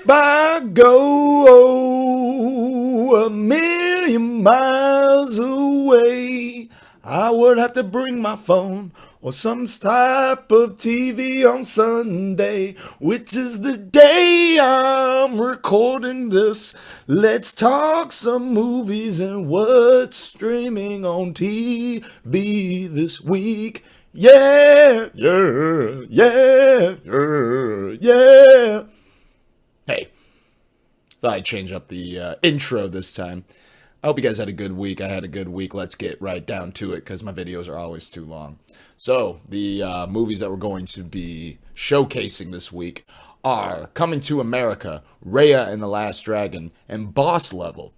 If I go a million miles away, I would have to bring my phone or some type of TV on Sunday, which is the day I'm recording this. Let's talk some movies and what's streaming on TV this week. Yeah, yeah, yeah, yeah, yeah. Hey, thought I'd change up the intro this time. I hope you guys had a good week. I had a good week. Let's get right down to it because my videos are always too long. So, the movies that we're going to be showcasing this week are Coming to America, Raya and the Last Dragon, and Boss Level.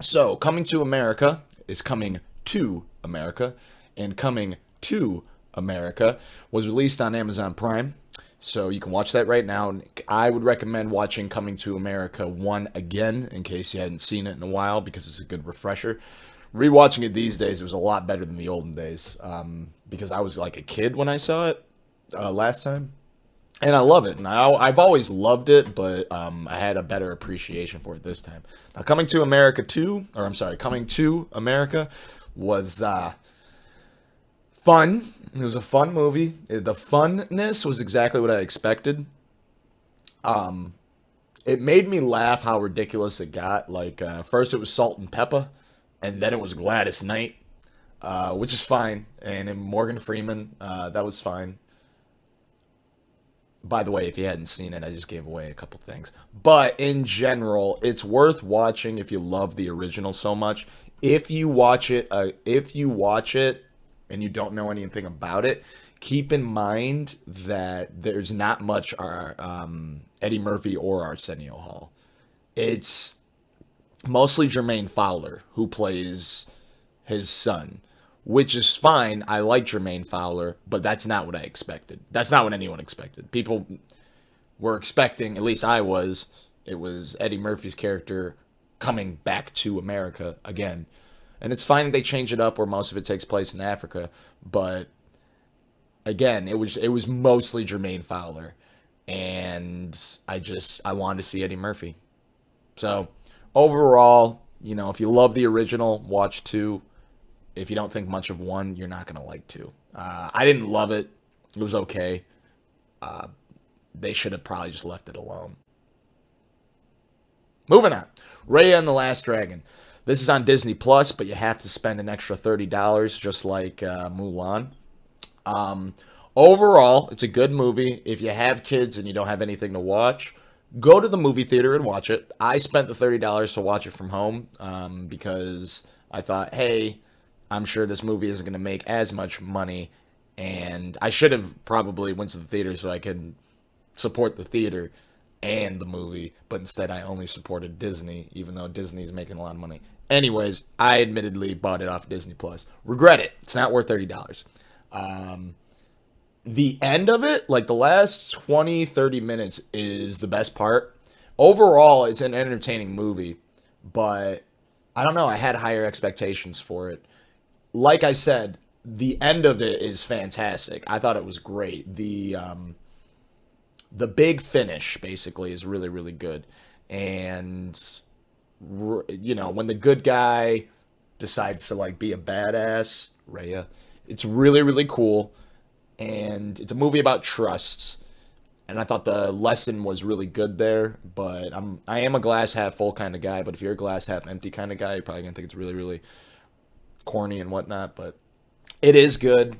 So, Coming to America is Coming to America, and Coming to America was released on Amazon Prime. So you can watch that right now. I would recommend watching Coming to America 1 again in case you hadn't seen it in a while because it's a good refresher. Rewatching it these days, it was a lot better than the olden days because I was like a kid when I saw it last time. And I love it. And I've always loved it, but I had a better appreciation for it this time. Now, Coming to America 2, or I'm sorry, Coming to America was fun. It was a fun movie. The funness was exactly what I expected. It made me laugh how ridiculous it got. Like first it was Salt and Pepper, and then it was Gladys Knight, which is fine. And then Morgan Freeman, that was fine. By the way, if you hadn't seen it, I just gave away a couple things. But in general, it's worth watching if you love the original so much. If you watch it, and you don't know anything about it, keep in mind that there's not much Eddie Murphy or Arsenio Hall. It's mostly Jermaine Fowler who plays his son, which is fine. I like Jermaine Fowler, but that's not what I expected. That's not what anyone expected. People were expecting, at least I was, it was Eddie Murphy's character coming back to America again. And it's fine that they change it up where most of it takes place in Africa, but again, it was mostly Jermaine Fowler, and I wanted to see Eddie Murphy. So overall, if you love the original, watch 2. If you don't think much of 1, you're not gonna like 2. I didn't love it. It was okay. They should have probably just left it alone. Moving on, Raya and the Last Dragon. This is on Disney Plus, but you have to spend an extra $30, just like Mulan. Overall, it's a good movie. If you have kids and you don't have anything to watch, go to the movie theater and watch it. I spent the $30 to watch it from home because I thought, hey, I'm sure this movie isn't going to make as much money, and I should have probably went to the theater so I could support the theater and the movie, but instead I only supported Disney, even though Disney's making a lot of money. Anyways, I admittedly bought it off Disney Plus. Regret it. It's not worth $30. The end of it, like the last 20, 30 minutes, is the best part. Overall, it's an entertaining movie, but I don't know. I had higher expectations for it. Like I said, the end of it is fantastic. I thought it was great. The big finish, basically, is really, really good. And when the good guy decides to like be a badass, Raya, it's really, really cool. And it's a movie about trust. And I thought the lesson was really good there, but I am a glass half full kind of guy. But if you're a glass half empty kind of guy, you're probably gonna think it's really, really corny and whatnot. But it is good.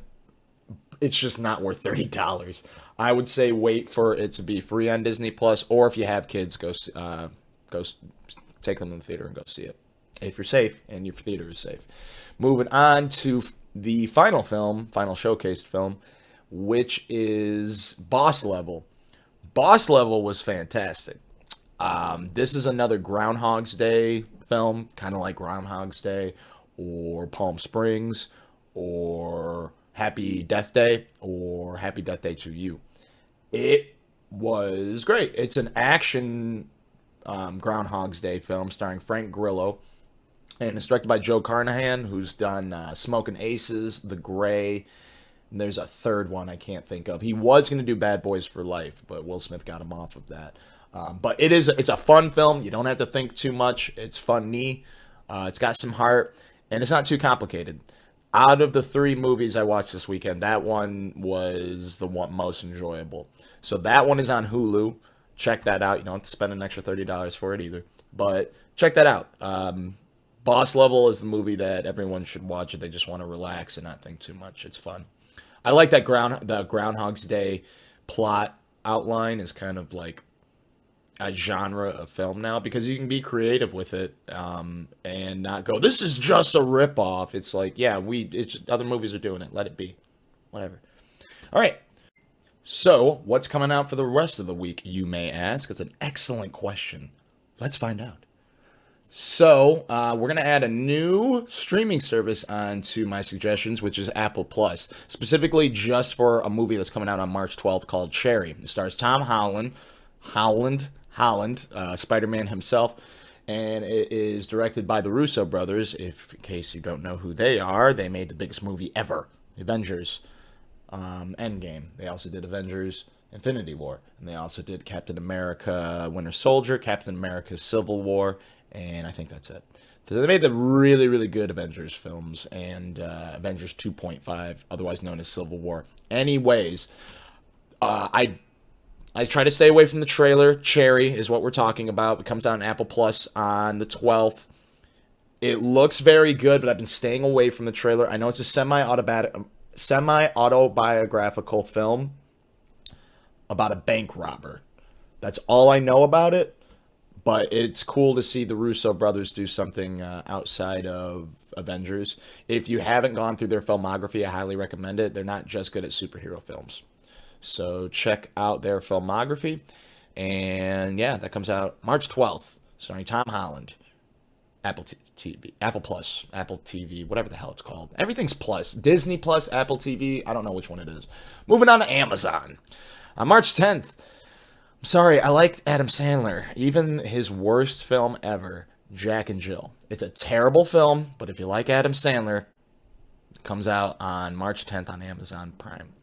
It's just not worth $30. I would say wait for it to be free on Disney Plus, or if you have kids, go take them in the theater and go see it. If you're safe and your theater is safe. Moving on to the final showcased film, which is Boss Level. Boss Level was fantastic. This is another Groundhog's Day film, kind of like Groundhog's Day or Palm Springs or Happy Death Day or Happy Death Day to You. It was great. It's an action Groundhog's Day film starring Frank Grillo, and it's directed by Joe Carnahan, who's done Smoking Aces, The Gray, and there's a third one I can't think of. He was going to do Bad Boys for Life, but Will Smith got him off of that. But it's a fun film. You don't have to think too much. It's funny. It's got some heart, and it's not too complicated. Out of the three movies I watched this weekend, that one was the one most enjoyable. So that one is on Hulu. Check that out. You don't have to spend an extra $30 for it either. But check that out. Boss Level is the movie that everyone should watch if they just want to relax and not think too much. It's fun. I like that the Groundhog's Day plot outline is kind of like a genre of film now because you can be creative with it, and not go, this is just a ripoff. It's like, yeah, other movies are doing it. Let it be. Whatever. All right. So, what's coming out for the rest of the week, you may ask? It's an excellent question. Let's find out. So, we're going to add a new streaming service onto my suggestions, which is Apple Plus, specifically just for a movie that's coming out on March 12th called Cherry. It stars Tom Holland, Spider-Man himself, and it is directed by the Russo brothers. If, in case you don't know who they are, they made the biggest movie ever, Avengers Endgame. They also did Avengers Infinity War, and they also did Captain America Winter Soldier, Captain America Civil War, and I think that's it. So they made the really, really good Avengers films and Avengers 2.5, otherwise known as Civil War. Anyways, I try to stay away from the trailer. Cherry is what we're talking about. It comes out on Apple Plus on the 12th. It looks very good, but I've been staying away from the trailer. I know it's a semi-autobiographical film about a bank robber. That's all I know about it. But it's cool to see the Russo brothers do something outside of Avengers. If you haven't gone through their filmography, I highly recommend it. They're not just good at superhero films. So check out their filmography. And yeah, that comes out March 12th, starring Tom Holland. Apple TV, Apple Plus, Apple TV, whatever the hell it's called. Everything's Plus. Disney Plus, Apple TV. I don't know which one it is. Moving on to Amazon. On March 10th, I'm sorry, I like Adam Sandler. Even his worst film ever, Jack and Jill. It's a terrible film, but if you like Adam Sandler, it comes out on March 10th on Amazon Prime.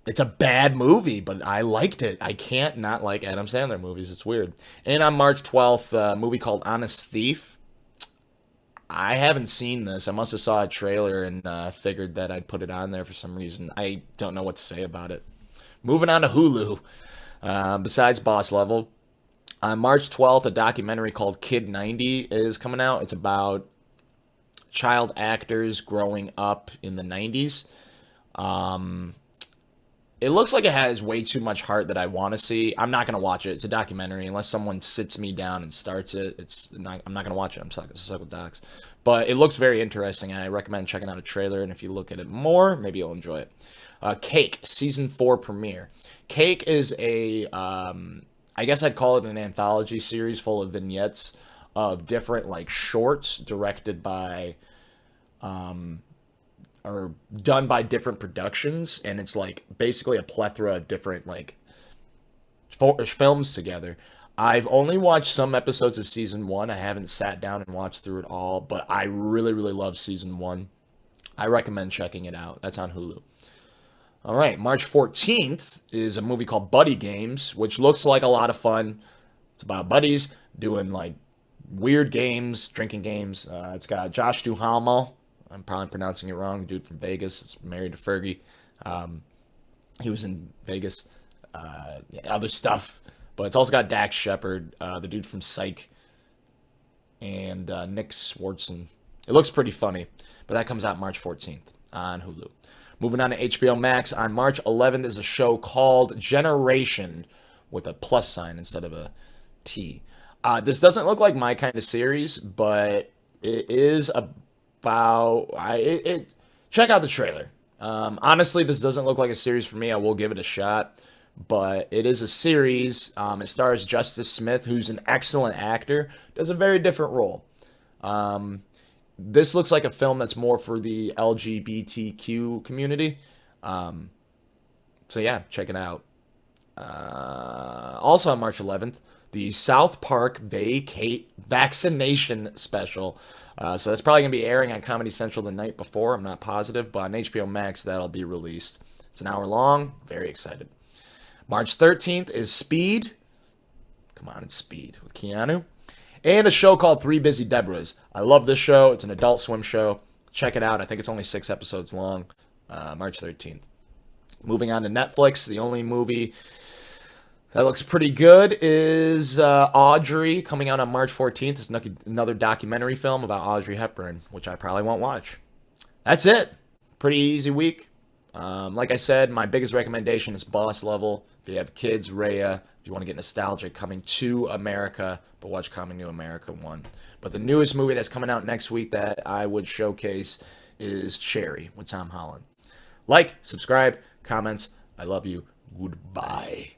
It's a bad movie, but I liked it. I can't not like Adam Sandler movies. It's weird. And on March 12th, a movie called Honest Thief. I haven't seen this. I must have saw a trailer and figured that I'd put it on there for some reason. I don't know what to say about it. Moving on to Hulu. Besides Boss Level, on March 12th, a documentary called Kid 90 is coming out. It's about child actors growing up in the 90s. It looks like it has way too much heart that I want to see. I'm not going to watch it. It's a documentary. Unless someone sits me down and starts it, I'm not going to watch it. I'm stuck with docs. But it looks very interesting. I recommend checking out a trailer. And if you look at it more, maybe you'll enjoy it. Cake, Season 4 premiere. Cake is I guess I'd call it an anthology series full of vignettes of different, like, shorts directed by are done by different productions, and it's like basically a plethora of different like films together. I've only watched some episodes of season 1. I haven't sat down and watched through it all, but I really, really love season 1. I recommend checking it out. That's on Hulu. All right, March 14th is a movie called Buddy Games, which looks like a lot of fun. It's about buddies doing like weird games, drinking games. It's got Josh Duhamel. I'm probably pronouncing it wrong. The dude from Vegas is married to Fergie. He was in Vegas. Other stuff. But it's also got Dax Shepard, the dude from Psych, and Nick Swartzen. It looks pretty funny. But that comes out March 14th on Hulu. Moving on to HBO Max. On March 11th is a show called Generation with a plus sign instead of a T. This doesn't look like my kind of series, but it is check out the trailer. Honestly, this doesn't look like a series for me. I will give it a shot, but it is a series. It stars Justice Smith, who's an excellent actor, does a very different role. This looks like a film that's more for the LGBTQ community. So yeah, check it out. Also on March 11th, the South Park Vaccination Special. So that's probably going to be airing on Comedy Central the night before. I'm not positive, but on HBO Max, that'll be released. It's an hour long. Very excited. March 13th is Speed. Come on, it's Speed with Keanu. And a show called Three Busy Debras. I love this show. It's an Adult Swim show. Check it out. I think it's only 6 episodes long. March 13th. Moving on to Netflix, the only movie that looks pretty good is Audrey, coming out on March 14th. It's another documentary film about Audrey Hepburn, which I probably won't watch. That's it. Pretty easy week. Like I said, my biggest recommendation is Boss Level. If you have kids, Raya. If you want to get nostalgic, Coming to America, but watch Coming to America 1. But the newest movie that's coming out next week that I would showcase is Cherry with Tom Holland. Like, subscribe, comments. I love you. Goodbye.